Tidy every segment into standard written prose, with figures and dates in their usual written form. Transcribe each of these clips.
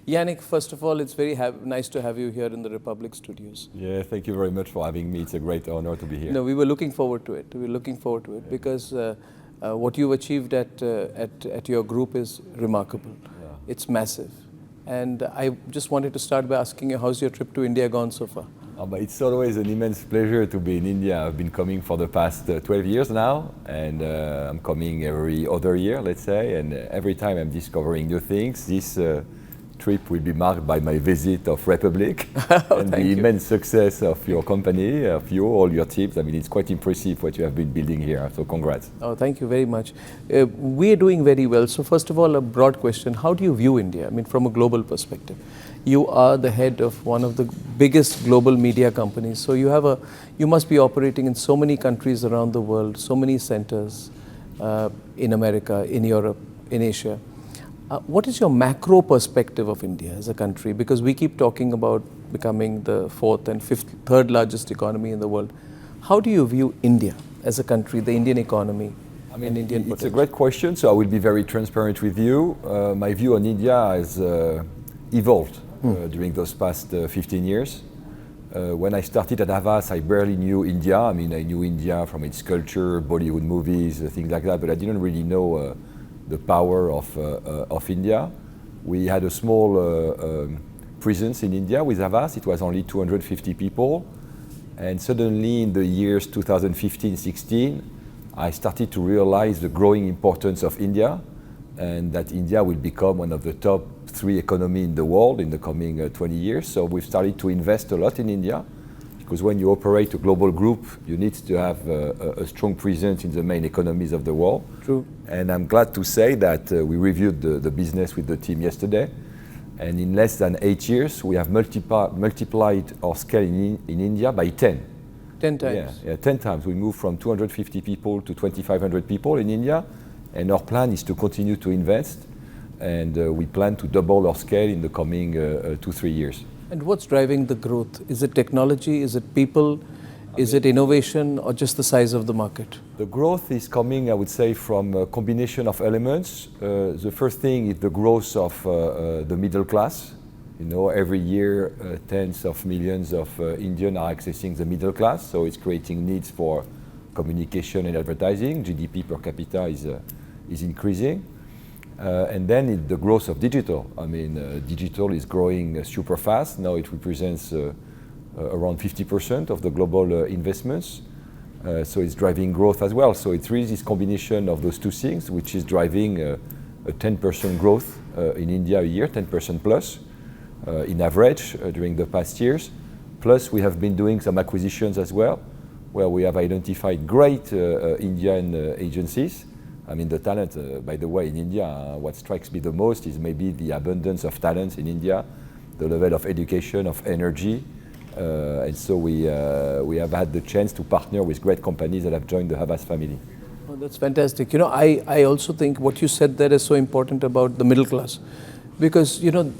Yannick, first of all, it's very nice to have you here in the Republic Studios. Yeah, thank you very much for having me. It's a great honor to be here. No, we were looking forward to it. We were looking forward to it because what you've achieved at your group is remarkable. Yeah. It's massive. And I just wanted to start by asking you, how's your trip to India gone so far? But it's always an immense pleasure to be in India. I've been coming for the past 12 years now, and I'm coming every other year, let's say, and every time I'm discovering new things. This trip will be marked by my visit of Republic and the immense success of your company, of you, all your teams. I mean, it's quite impressive what you have been building here, so congrats. Oh, thank you very much. We are doing very well. So first of all, a broad question. How do you view India? I mean, from a global perspective. You are the head of one of the biggest global media companies. So you must be operating in so many countries around the world, so many centers in America, in Europe, in Asia. What is your macro perspective of India as a country? Because we keep talking about becoming the fourth and third largest economy in the world. How do you view India as a country, the Indian economy? I mean, it's a great question, so I will be very transparent with you. My view on India has evolved during those past 15 years. When I started at HAVAS, I barely knew India. I mean, I knew India from its culture, Bollywood movies, things like that, but I didn't really know the power of India. We had a small presence in India with HAVAS. It was only 250 people. And suddenly in the years 2015-16, I started to realize the growing importance of India and that India will become one of the top 3 economies in the world in the coming 20 years. So we've started to invest a lot in India, because when you operate a global group, you need to have a strong presence in the main economies of the world. True. And I'm glad to say that we reviewed the business with the team yesterday. And in less than 8 years, we have multiplied our scale in India by 10. 10 times? Yeah, 10 times. We moved from 250 people to 2,500 people in India. And our plan is to continue to invest. And we plan to double our scale in the coming 2-3 years. And what's driving the growth? Is it technology? Is it people? Is it innovation, or just the size of the market? The growth is coming, I would say, from a combination of elements. The first thing is the growth of the middle class. You know, every year tens of millions of Indians are accessing the middle class, so it's creating needs for communication and advertising. GDP per capita is increasing. And then the growth of digital. I mean, digital is growing super fast. Now it represents around 50% of the global investments. So it's driving growth as well. So it's really this combination of those two things, which is driving a 10% growth in India a year, 10% plus in average during the past years. Plus we have been doing some acquisitions as well, where we have identified great Indian agencies. I mean, the talent, by the way, in India, what strikes me the most is maybe the abundance of talents in India, the level of education, of energy. And so we have had the chance to partner with great companies that have joined the HAVAS family. Oh, that's fantastic. You know, I also think what you said there is so important about the middle class. Because, you know,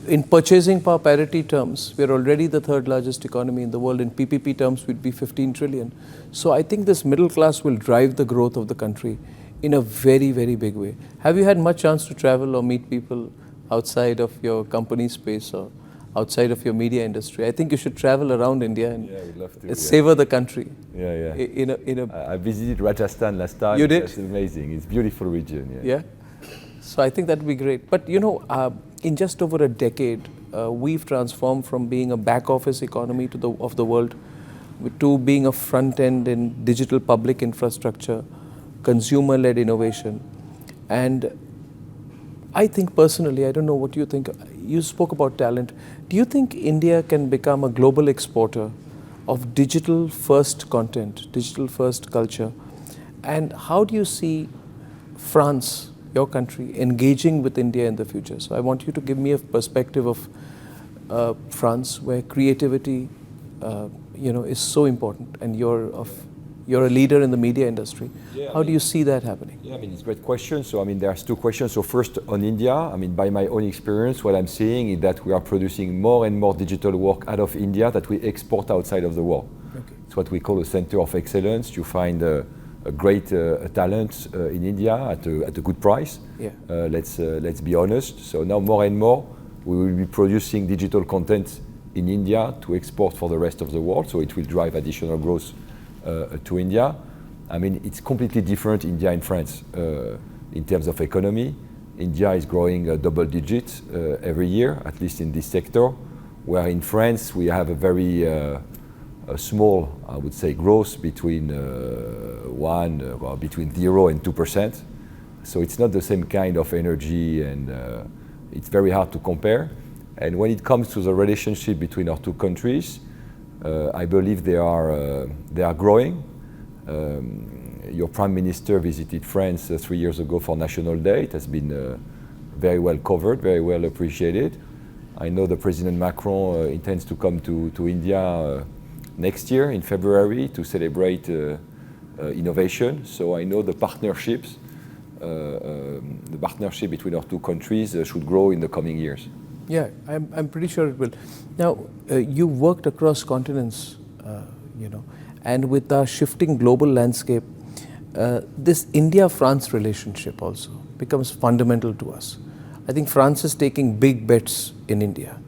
in purchasing power parity terms, we're already the third largest economy in the world. In PPP terms, we'd be 15 trillion. So I think this middle class will drive the growth of the country in a very, very big way. Have you had much chance to travel or meet people outside of your company space or outside of your media industry? I think you should travel around India and we'd love to, savor the country. Yeah. I visited Rajasthan last time. You did? It's amazing. It's a beautiful region. Yeah. So I think that would be great. But you know, in just over a decade, we've transformed from being a back office economy of the world to being a front end in digital public infrastructure, consumer-led innovation. And I think personally, I don't know what you think, you spoke about talent. Do you think India can become a global exporter of digital first content, digital first culture? And how do you see France, your country, engaging with India in the future? So I want you to give me a perspective of France, where creativity, is so important, and you're a leader in the media industry. How do you see that happening? Yeah, I mean, it's a great question. So, I mean, there's two questions. So first, on India, I mean, by my own experience, what I'm seeing is that we are producing more and more digital work out of India that we export outside of the world. Okay. It's what we call a center of excellence. You find a great talent in India at a good price. Yeah. Let's be honest. So now more and more we will be producing digital content in India to export for the rest of the world. So it will drive additional growth to India. I mean, it's completely different, India and France, in terms of economy. India is growing double digits every year, at least in this sector, where in France we have a very small, I would say, growth between between 0 and 2%. So it's not the same kind of energy, and it's very hard to compare. And when it comes to the relationship between our two countries, I believe they are growing. Your Prime Minister visited France 3 years ago for National Day. It has been very well covered, very well appreciated. I know the President Macron intends to come to India next year in February to celebrate innovation. So I know the partnership between our two countries should grow in the coming years. Yeah, I'm pretty sure it will. Now, you worked across continents, and with our shifting global landscape, this India-France relationship also becomes fundamental to us. I think France is taking big bets in India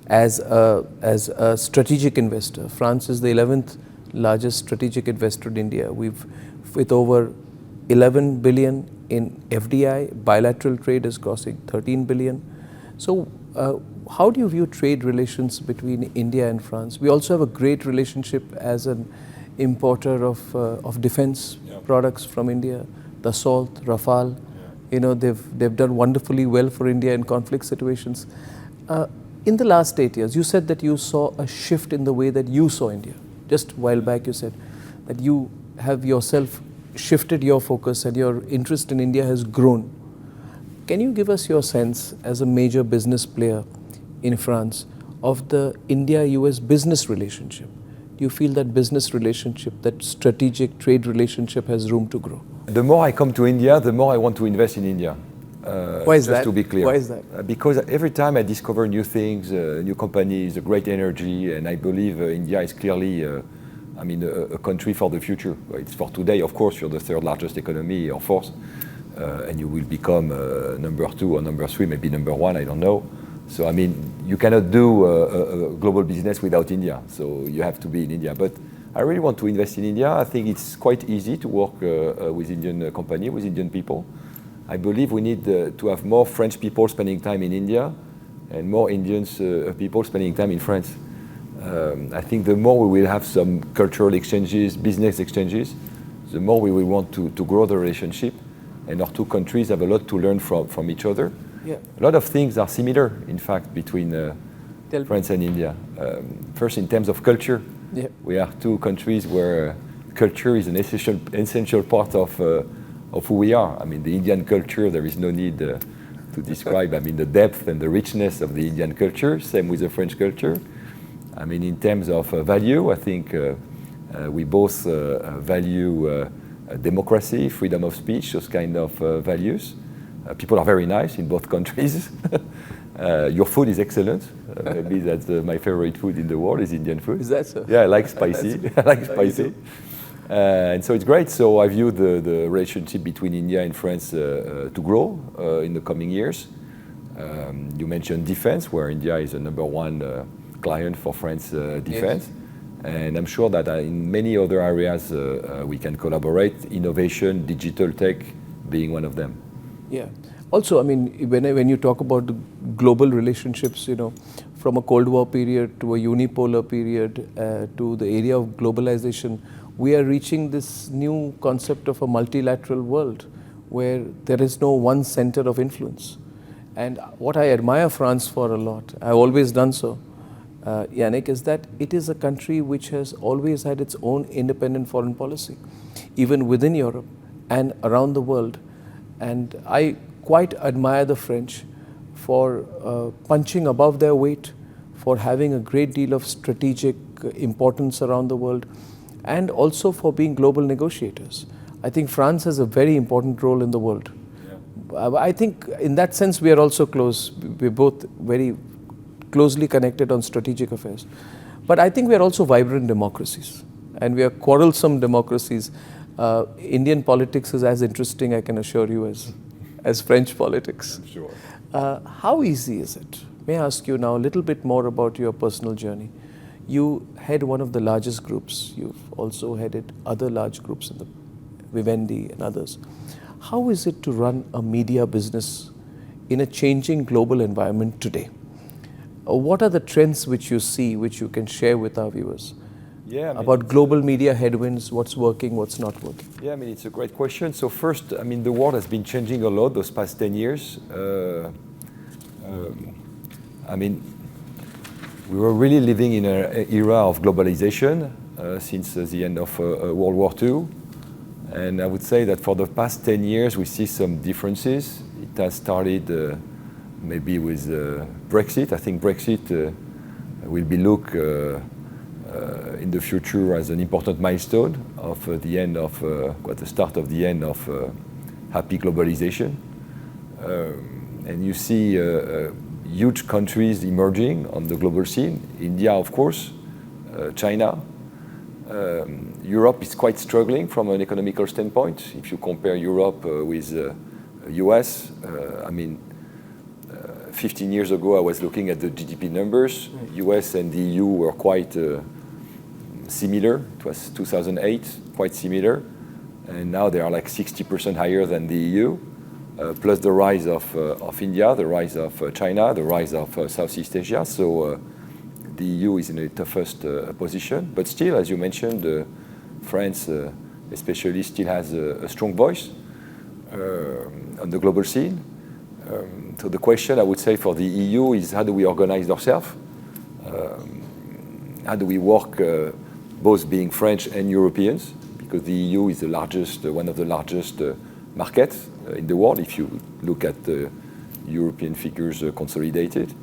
as a strategic investor. France is the 11th largest strategic investor in India. With over 11 billion in FDI, bilateral trade is crossing 13 billion. So how do you view trade relations between India and France? We also have a great relationship as an importer of defense products from India, Dassault, Rafale. They've done wonderfully well for India in conflict situations. In the last 8 years, you said that you saw a shift in the way that you saw India. Just a while back you said that you have yourself shifted your focus and your interest in India has grown. Can you give us your sense as a major business player in France of the India-US business relationship? Do you feel that business relationship, that strategic trade relationship has room to grow? The more I come to India, the more I want to invest in India. Why is that? Just to be clear. Why is that? Because every time I discover new things, new companies, a great energy, and I believe India is clearly, a country for the future. It's for today, of course, you're the third largest economy or fourth, and you will become number 2 or number 3, maybe number 1, I don't know. So you cannot do a global business without India. So you have to be in India. But I really want to invest in India. I think it's quite easy to work with Indian company, with Indian people. I believe we need to have more French people spending time in India and more Indians people spending time in France. I think the more we will have some cultural exchanges, business exchanges, the more we will want to grow the relationship. And our two countries have a lot to learn from each other. Yeah. A lot of things are similar, in fact, between France and India. First, in terms of culture, we are two countries where culture is an essential part of who we are. The Indian culture, there is no need to describe, the depth and the richness of the Indian culture, same with the French culture. In terms of value, I think we both value democracy, freedom of speech, those kind of values. People are very nice in both countries. Your food is excellent. Maybe that's my favorite food in the world is Indian food. Is that so? Yeah, I like spicy. I like spicy. And so it's great. So I view the relationship between India and France to grow in the coming years. You mentioned defense, where India is the number 1 client for France defense. Yes. And I'm sure that in many other areas we can collaborate, innovation, digital tech being one of them. Yeah. Also, when you talk about the global relationships, from a Cold War period to a unipolar period to the area of globalization, we are reaching this new concept of a multilateral world where there is no one center of influence. And what I admire France for a lot, I've always done so, Yannick, is that it is a country which has always had its own independent foreign policy, even within Europe and around the world. And I quite admire the French for punching above their weight, for having a great deal of strategic importance around the world, and also for being global negotiators. I think France has a very important role in the world. Yeah. I think in that sense we are also close. We're both very closely connected on strategic affairs. But I think we are also vibrant democracies, and we are quarrelsome democracies. Indian politics is as interesting, I can assure you, as French politics. Sure. How easy is it? May I ask you now a little bit more about your personal journey? You head one of the largest groups. You've also headed other large groups in the Vivendi and others. How is it to run a media business in a changing global environment today? What are the trends which you see, which you can share with our viewers? Yeah, about global media headwinds, what's working, what's not working? Yeah, I mean, it's a great question. So first, I mean, the world has been changing a lot those past 10 years. I mean, we were really living in an era of globalization since the end of World War II. And I would say that for the past 10 years, we see some differences. It has started maybe with Brexit. I think Brexit will be looked in the future as an important milestone of the end of, the start of the end of happy globalization. And you see huge countries emerging on the global scene. India, of course, China. Europe is quite struggling from an economical standpoint. If you compare Europe with US, I mean, 15 years ago I was looking at the GDP numbers. US and the EU were quite similar. It was 2008, quite similar. And now they are like 60% higher than the EU. Plus the rise of India, the rise of China, the rise of Southeast Asia. So the EU is in a toughest position. But still, as you mentioned, France especially still has a strong voice on the global scene. So the question, I would say, for the EU is how do we organize ourselves? How do we work both being French and Europeans? Because the EU is the largest, one of the largest markets in the world, if you look at the European figures consolidated.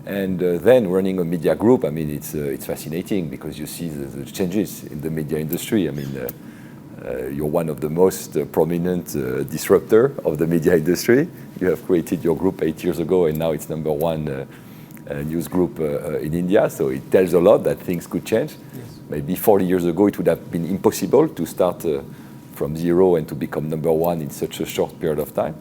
And then running a media group, I mean, it's fascinating because you see the changes in the media industry. I mean, you're one of the most prominent disruptor of the media industry. You have created your group 8 years ago, and now it's #1 news group in India. So it tells a lot that things could change. Yes. Maybe 40 years ago, it would have been impossible to start from zero and to become #1 in such a short period of time.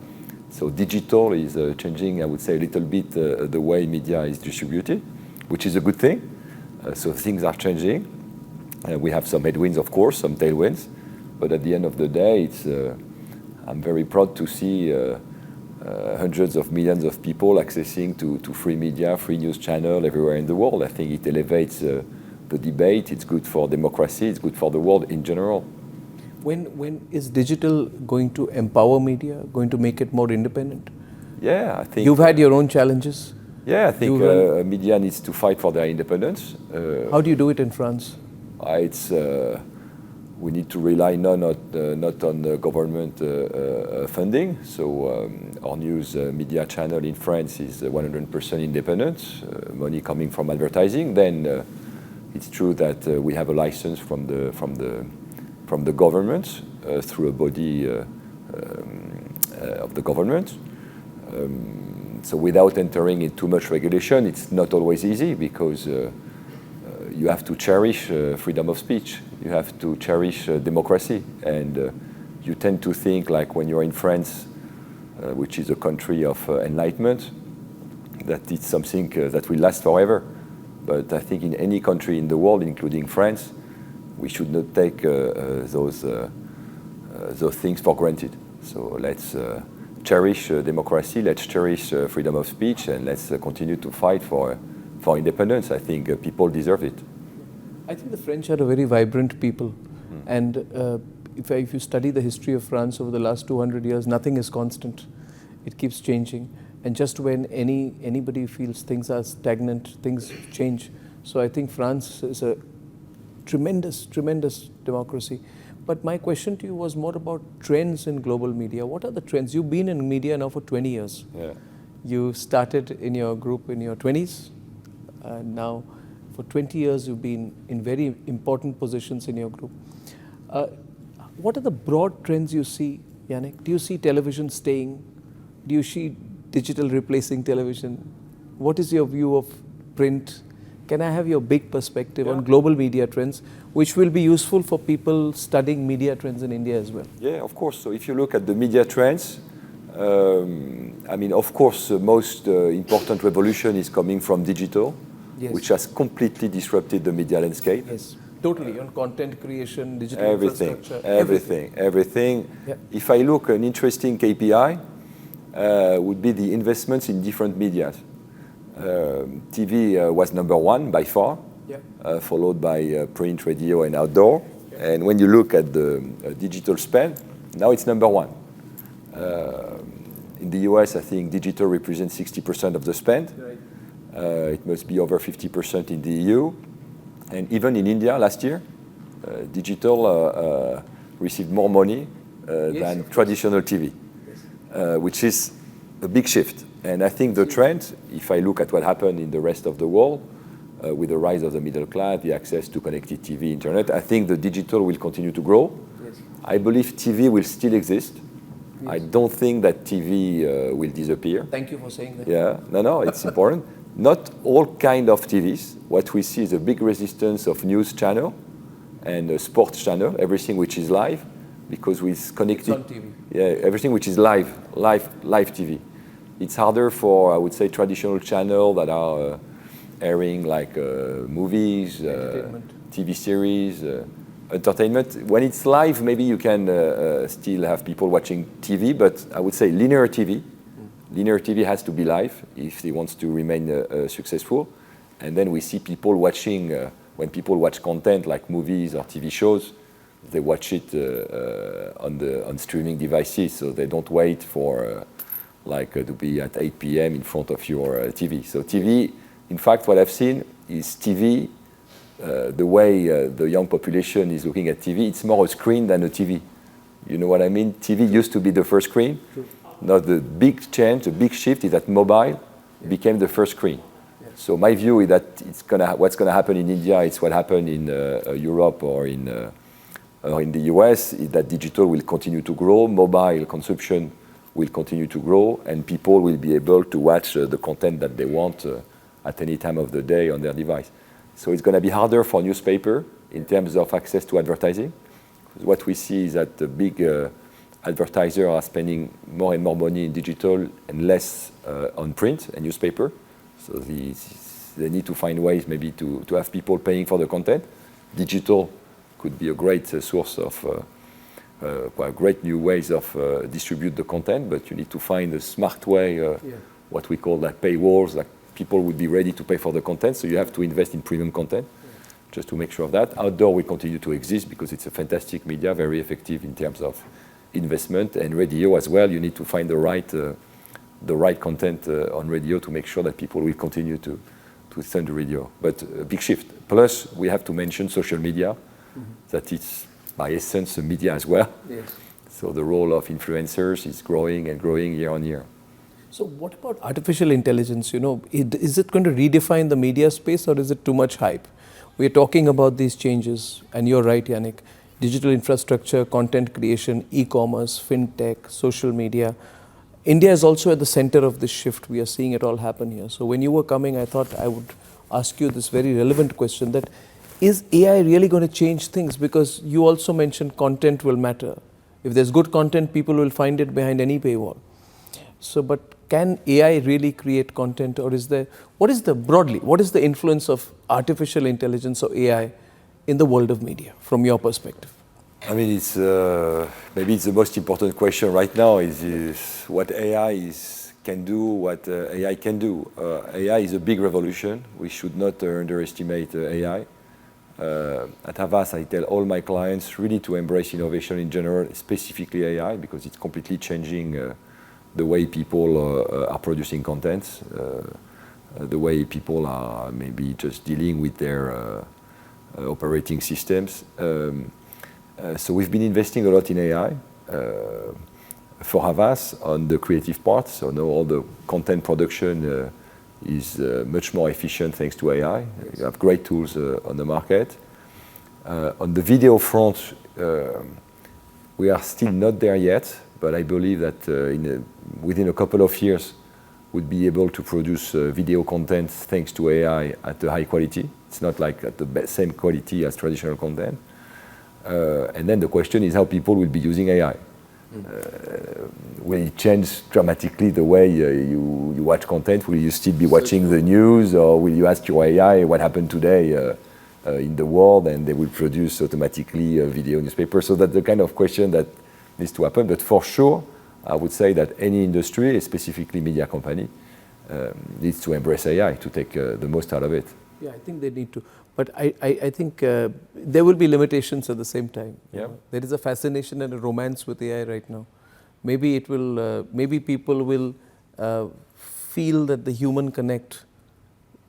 So digital is changing, I would say, a little bit the way media is distributed, which is a good thing. So things are changing. We have some headwinds, of course, some tailwinds. But at the end of the day, I'm very proud to see hundreds of millions of people accessing to free media, free news channel everywhere in the world. I think it elevates the debate. It's good for democracy. It's good for the world in general. When is digital going to empower media, going to make it more independent? Yeah, I think... You've had your own challenges. Yeah, I think media needs to fight for their independence. How do you do it in France? We need to rely not on government funding. So our news media channel in France is 100% independent, money coming from advertising. Then it's true that we have a license from the government through a body of the government. So without entering in too much regulation, it's not always easy because you have to cherish freedom of speech. You have to cherish democracy. And you tend to think like when you're in France, which is a country of enlightenment, that it's something that will last forever. But I think in any country in the world, including France, we should not take those things for granted. So let's cherish democracy, let's cherish freedom of speech, and let's continue to fight for independence. I think people deserve it. I think the French are a very vibrant people. And if you study the history of France over the last 200 years, nothing is constant. It keeps changing. And just when anybody feels things are stagnant, things change. So I think France is a tremendous, tremendous democracy. But my question to you was more about trends in global media. What are the trends? You've been in media now for 20 years. Yeah. You started in your group in your 20s. And now for 20 years you've been in very important positions in your group. What are the broad trends you see, Yannick? Do you see television staying? Do you see digital replacing television? What is your view of print? can I have your big perspective on global media trends, which will be useful for people studying media trends in India as well? Yeah, of course. So if you look at the media trends, I mean, of course, the most important revolution is coming from digital, which has completely disrupted the media landscape. Yes, totally. On content creation, digital Everything. infrastructure. Yeah. If I look, an interesting KPI would be the investments in different medias. TV was number one by far, followed by print, radio, and outdoor. And when you look at the digital spend, now it's number one. In the US, I think digital represents 60% of the spend. Right. It must be over 50% in the EU. And even in India last year, digital received more money than traditional TV, which is a big shift. And I think the trend, if I look at what happened in the rest of the world, with the rise of the middle class, the access to connected TV, internet, I think the digital will continue to grow. Yes. I believe TV will still exist. Yes. I don't think that TV will disappear. Thank you for saying that. Yeah, no, it's important. Not all kind of TVs. What we see is a big resistance of news channel and a sports channel, everything which is live, because with connected, it's on TV. Yeah, everything which is live TV. It's harder for, I would say, traditional channels that are airing like movies, TV series, entertainment. When it's live, maybe you can still have people watching TV, but I would say linear TV. Linear TV has to be live if it wants to remain successful. And then we see people watching, when people watch content like movies or TV shows, they watch it on streaming devices, so they don't wait for to be at 8 p.m. in front of your TV. So TV, in fact, what I've seen is TV, the way the young population is looking at TV, it's more a screen than a TV. You know what I mean? TV used to be the first screen. True. Now the big change, the big shift is that mobile became the first screen. Yeah. So my view is that what's gonna happen in India, it's what happened in Europe or in the US, is that digital will continue to grow, mobile consumption will continue to grow, and people will be able to watch the content that they want at any time of the day on their device. So it's going to be harder for newspaper in terms of access to advertising. What we see is that the big advertisers are spending more and more money in digital and less on print and newspaper. So they need to find ways maybe to have people paying for the content. Digital could be a great source of great new ways of distribute the content, but you need to find a smart way, what we call like paywalls, like people would be ready to pay for the content, so you have to invest in premium content just to make sure of that. Outdoor will continue to exist because it's a fantastic media, very effective in terms of investment, and radio as well. You need to find the right content on radio to make sure that people will continue to listen to radio. But a big shift. Plus, we have to mention social media, that it's by essence, media as well. Yes. So the role of influencers is growing and growing year on year. So what about artificial intelligence? You know, is it going to redefine the media space, or is it too much hype? We're talking about these changes, and you're right, Yannick. Digital infrastructure, content creation, e-commerce, fintech, social media. India is also at the center of this shift. We are seeing it all happen here. So when you were coming, I thought I would ask you this very relevant question, that is AI really going to change things? Because you also mentioned content will matter. If there's good content, people will find it behind any paywall. So, but can AI really create content, or what is the influence of artificial intelligence or AI in the world of media, from your perspective? I mean, it's maybe it's the most important question right now is what AI can do, what AI can do. AI is a big revolution. We should not underestimate AI. At HAVAS, I tell all my clients really to embrace innovation in general, specifically AI, because it's completely changing the way people are producing content, the way people are maybe just dealing with their operating systems. So we've been investing a lot in AI for HAVAS on the creative part. So now all the content production is much more efficient thanks to AI. You have great tools on the market. On the video front, we are still not there yet, but I believe that within a couple of years, would be able to produce video content thanks to AI at a high quality. It's not like at the same quality as traditional content. And then the question is how people will be using AI. Will it change dramatically the way you watch content? Will you still be watching the news, or will you ask your AI what happened today in the world, and they will produce automatically a video newspaper? So that's the kind of question that needs to happen. But for sure, I would say that any industry, specifically media company, needs to embrace AI to take the most out of it. Yeah, I think they need to. But I think there will be limitations at the same time. Yeah. There is a fascination and a romance with AI right now. Maybe it will. Maybe people will feel that the human connect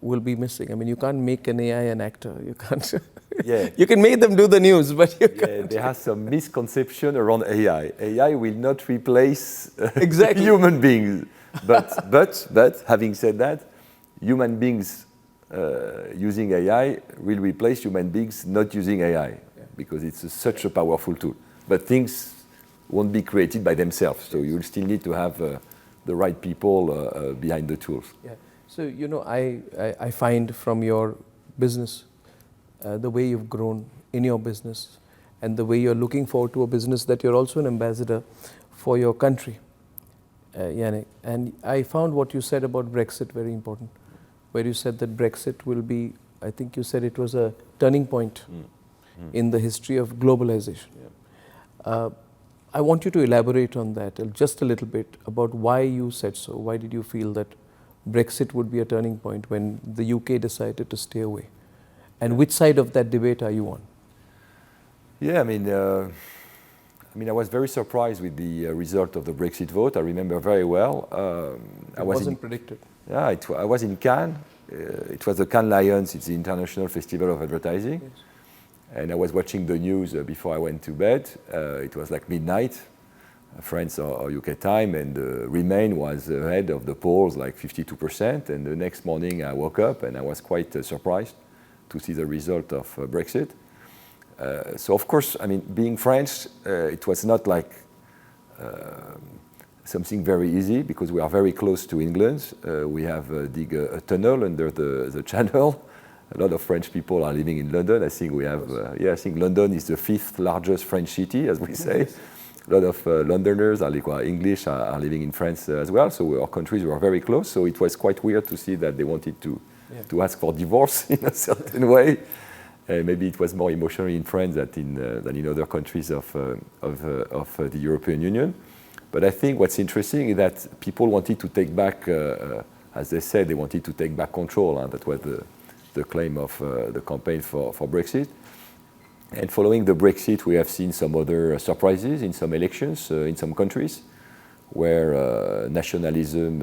will be missing. I mean, you can't make an AI an actor. You can't. Yeah. You can make them do the news, but you can't. There has some misconception around AI. AI will not replace Exactly. human beings. But having said that, human beings using AI will replace human beings not using AI, because it's such a powerful tool. But things won't be created by themselves, so you'll still need to have the right people behind the tools. Yeah. So, you know, I find from your business, the way you've grown in your business and the way you're looking forward to a business, that you're also an ambassador for your country, Yannick. And I found what you said about Brexit very important, where you said that Brexit will be, I think you said it was a turning point in the history of globalization. Yeah. I want you to elaborate on that just a little bit, about why you said so. Why did you feel that Brexit would be a turning point when the UK decided to stay away? And which side of that debate are you on? Yeah, I mean, I was very surprised with the result of the Brexit vote. I remember very well. It wasn't predicted. Yeah, I was in Cannes. It was the Cannes Lions. It's the International Festival of Advertising. Yes. And I was watching the news before I went to bed. It was like midnight, France or UK time, and Remain was ahead of the polls, like 52%. And the next morning I woke up and I was quite surprised to see the result of Brexit. So of course, I mean, being French, it was not like something very easy, because we are very close to England. We have dig a tunnel under the channel. A lot of French people are living in London. I think we have, I think London is the 5th largest French city, as we say. A lot of Londoners are English are living in France as well. So our countries were very close. So it was quite weird to see that they wanted to ask for divorce in a certain way. Maybe it was more emotional in France than in other countries of the European Union. But I think what's interesting is that people wanted to take back, as they said, they wanted to take back control. That was the claim of the campaign for Brexit. And following the Brexit, we have seen some other surprises in some elections in some countries, where nationalism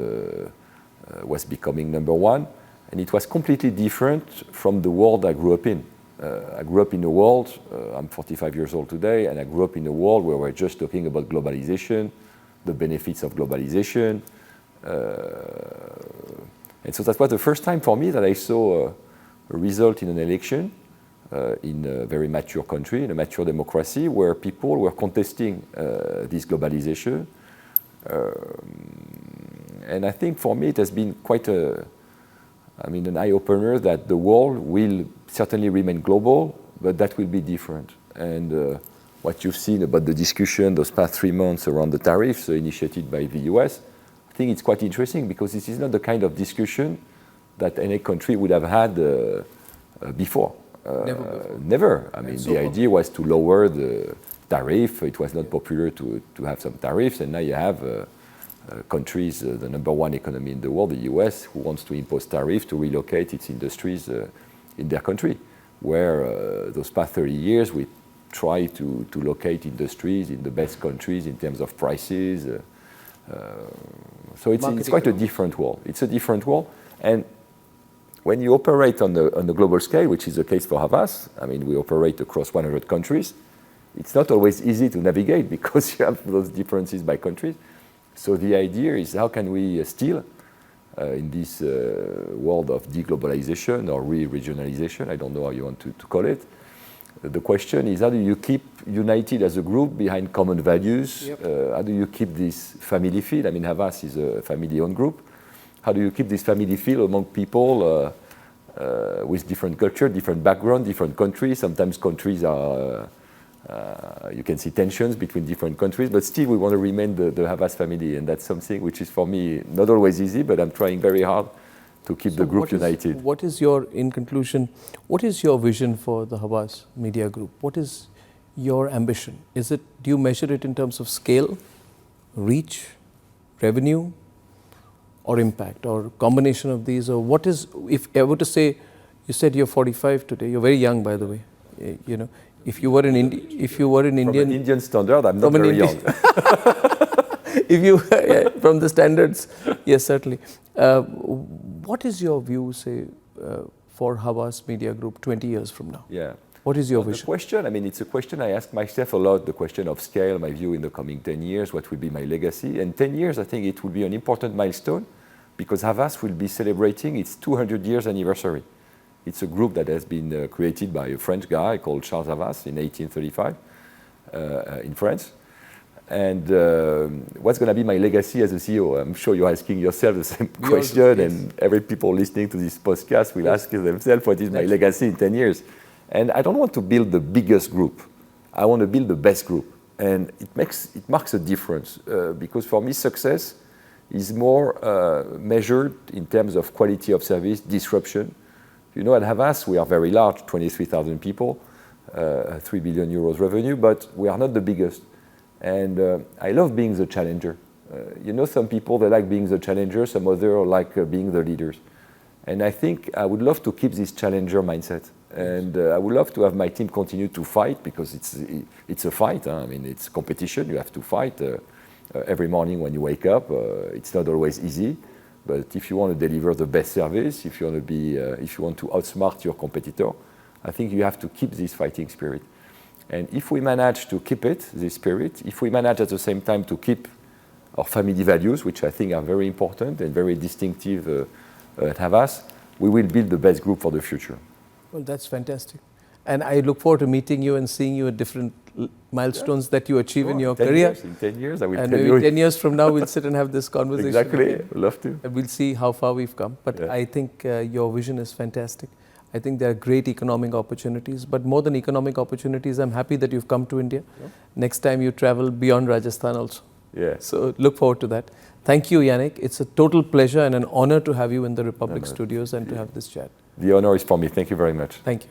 was becoming number one. And it was completely different from the world I grew up in. I grew up in a world, I'm 45 years old today, and I grew up in a world where we're just talking about globalization, the benefits of globalization. And so that was the first time for me that I saw a result in an election in a very mature country, in a mature democracy, where people were contesting this globalization. And I think for me it has been quite an eye-opener that the world will certainly remain global, but that will be different. And what you've seen about the discussion those past 3 months around the tariffs initiated by the US, I think it's quite interesting, because this is not the kind of discussion that any country would have had before. Never. I mean, the idea was to lower the tariff. It was not popular to have some tariffs, and now you have countries, the number one economy in the world, the US, who wants to impose tariffs to relocate its industries in their country, where those past 30 years we try to locate industries in the best countries in terms of prices. So it's quite a different world. It's a different world. And when you operate on the global scale, which is the case for HAVAS, I mean, we operate across 100 countries, it's not always easy to navigate because you have those differences by countries. So the idea is, how can we still, in this world of deglobalization or re-regionalization, I don't know how you want to call it, the question is, how do you keep united as a group behind common values? How do you keep this family feel? I mean, HAVAS is a family-owned group. How do you keep this family feel among people with different culture, different background, different countries? Sometimes countries are, you can see tensions between different countries, but still we want to remain the HAVAS family, and that's something which is for me not always easy, but I'm trying very hard to keep the group united. What is your, in conclusion, what is your vision for the HAVAS Media Group? What is your ambition? Do you measure it in terms of scale, reach, revenue, or impact, or combination of these? Or what is, if I were to say, you said you're 45 today, you're very young, by the way, you know, if you were in India, From an Indian standard, I'm not very young. If you, from the standards, yes, certainly. What is your view, say, for HAVAS Media Group 20 years from now? Yeah. What is your vision? The question, I mean, it's a question I ask myself a lot, the question of scale, my view in the coming 10 years, what will be my legacy? And 10 years, I think it will be an important milestone because HAVAS will be celebrating its 200 years anniversary. It's a group that has been created by a French guy called Charles Havas in 1835 in France. And what's going to be my legacy as a CEO? I'm sure you're asking yourself the same question, yes. And every people listening to this podcast will ask themselves, what is my legacy in 10 years? And I don't want to build the biggest group. I want to build the best group. And it marks a difference because for me, success is more measured in terms of quality of service, disruption. You know, at HAVAS, we are very large, 23,000 people, 3 billion euros revenue, but we are not the biggest. And I love being the challenger. You know, some people, they like being the challenger, some others like being the leaders. And I think I would love to keep this challenger mindset. And I would love to have my team continue to fight because it's a fight. Huh? I mean, it's competition. You have to fight every morning when you wake up. It's not always easy, but if you want to deliver the best service, if you want to outsmart your competitor, I think you have to keep this fighting spirit. And if we manage to keep this spirit, if we manage at the same time to keep our family values, which I think are very important and very distinctive at HAVAS, we will build the best group for the future. Well, that's fantastic. And I look forward to meeting you and seeing you at different milestones that you achieve in your career. In 10 years, I will tell you. And maybe 10 years from now, we'll sit and have this conversation. Exactly, I'd love to. And we'll see how far we've come. But I think your vision is fantastic. I think there are great economic opportunities. But more than economic opportunities, I'm happy that you've come to India. Yeah. Next time you travel beyond Rajasthan also. Yeah. So look forward to that. Thank you, Yannick. It's a total pleasure and an honor to have you in the Republic Studios and to have this chat. The honor is for me. Thank you very much. Thank you.